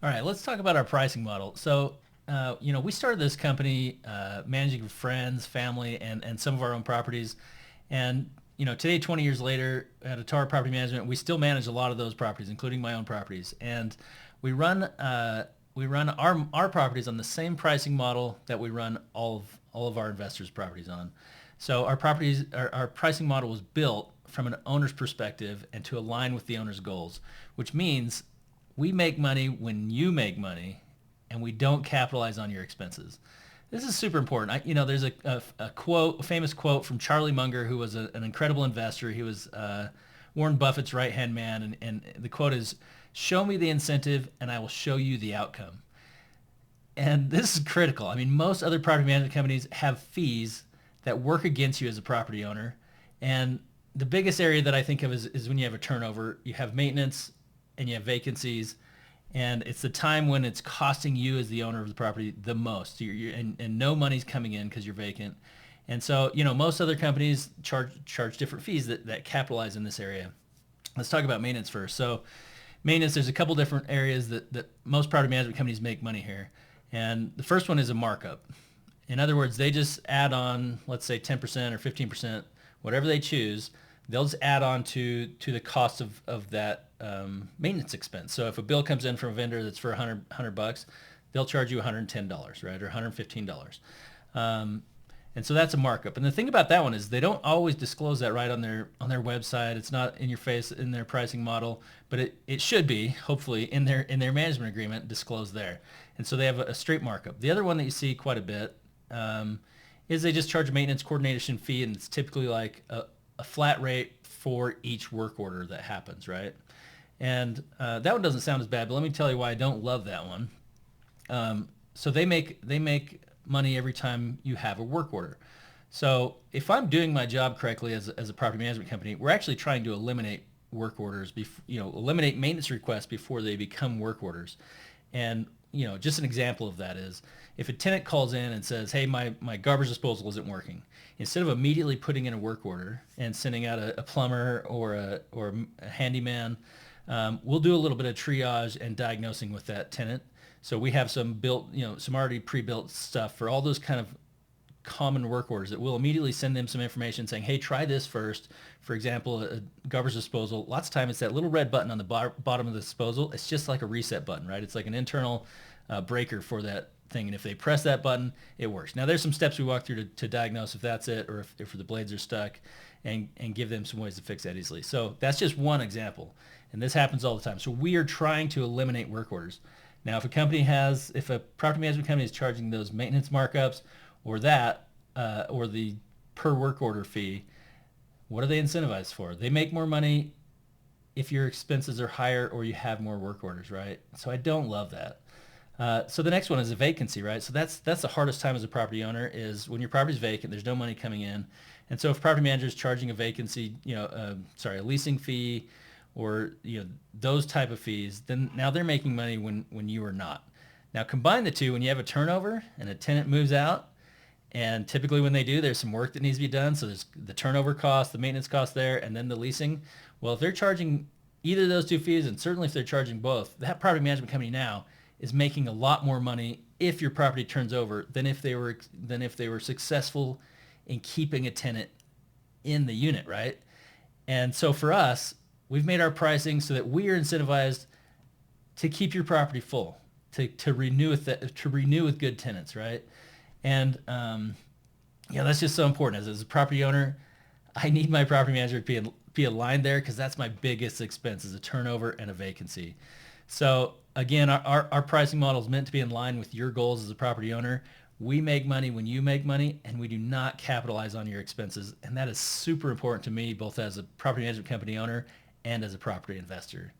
All right, let's talk about our pricing model. So, we started this company managing friends, family, and some of our own properties. And, today, 20 years later, at Atara Property Management, we still manage a lot of those properties, including my own properties. And we run our properties on the same pricing model that we run all of our investors' properties on. So our pricing model was built from an owner's perspective and to align with the owner's goals, which means we make money when you make money, and we don't capitalize on your expenses. This is super important. There's a famous quote from Charlie Munger, who was an incredible investor. He was Warren Buffett's right-hand man, and the quote is, "Show me the incentive, and I will show you the outcome." And this is critical. I mean, most other property management companies have fees that work against you as a property owner. And the biggest area that I think of is when you have a turnover. You have maintenance and you have vacancies. And it's the time when it's costing you as the owner of the property the most. And no money's coming in because you're vacant. And so, most other companies charge different fees that capitalize in this area. Let's talk about maintenance first. So maintenance, there's a couple different areas that most property management companies make money here. And the first one is a markup. In other words, they just add on, let's say 10% or 15%, whatever they choose, they'll just add on to the cost of that maintenance expense. So if a bill comes in from a vendor that's for $100, they'll charge you $110, right, or $115. And so that's a markup. And the thing about that one is they don't always disclose that right on their website. It's not in your face in their pricing model, but it should be, hopefully, in their management agreement disclosed there. And so they have a straight markup. The other one that you see quite a bit is they just charge a maintenance coordination fee, and it's typically like a flat rate for each work order that happens, right? And that one doesn't sound as bad, but let me tell you why I don't love that one. So they make money every time you have a work order. So if I'm doing my job correctly as a property management company, we're actually trying to eliminate work orders, eliminate maintenance requests before they become work orders. And just an example of that is if a tenant calls in and says, "Hey, my garbage disposal isn't working," instead of immediately putting in a work order and sending out a plumber or a handyman, we'll do a little bit of triage and diagnosing with that tenant. So we have some already pre-built stuff for all those kind of common work orders that we'll immediately send them some information saying, "Hey, try this first." For example, a garbage disposal, lots of time it's that little red button on the bottom of the disposal. It's just like a reset button, right? It's like an internal breaker for that thing. And if they press that button, it works. Now there's some steps we walk through to diagnose if that's it, or if the blades are stuck, and give them some ways to fix that easily. So that's just one example. And this happens all the time. So we are trying to eliminate work orders. Now, if a property management company is charging those maintenance markups or or the per work order fee, what are they incentivized for? They make more money if your expenses are higher or you have more work orders, right? So I don't love that. So the next one is a vacancy, right? So that's the hardest time as a property owner is when your property is vacant, there's no money coming in. And so if property manager is charging a vacancy, a leasing fee, or those type of fees, then now they're making money when you are not. Now combine the two, when you have a turnover and a tenant moves out, and typically when they do, there's some work that needs to be done. So there's the turnover cost, the maintenance cost there, and then the leasing. Well, if they're charging either of those two fees, and certainly if they're charging both, that property management company now is making a lot more money if your property turns over than if they were successful in keeping a tenant in the unit, right? And so for us, we've made our pricing so that we are incentivized to keep your property full, to renew with good tenants, right? And that's just so important. As a property owner, I need my property manager to be aligned there, because that's my biggest expense, is a turnover and a vacancy. So again, our pricing model is meant to be in line with your goals as a property owner. We make money when you make money, and we do not capitalize on your expenses. And that is super important to me, both as a property management company owner and as a property investor.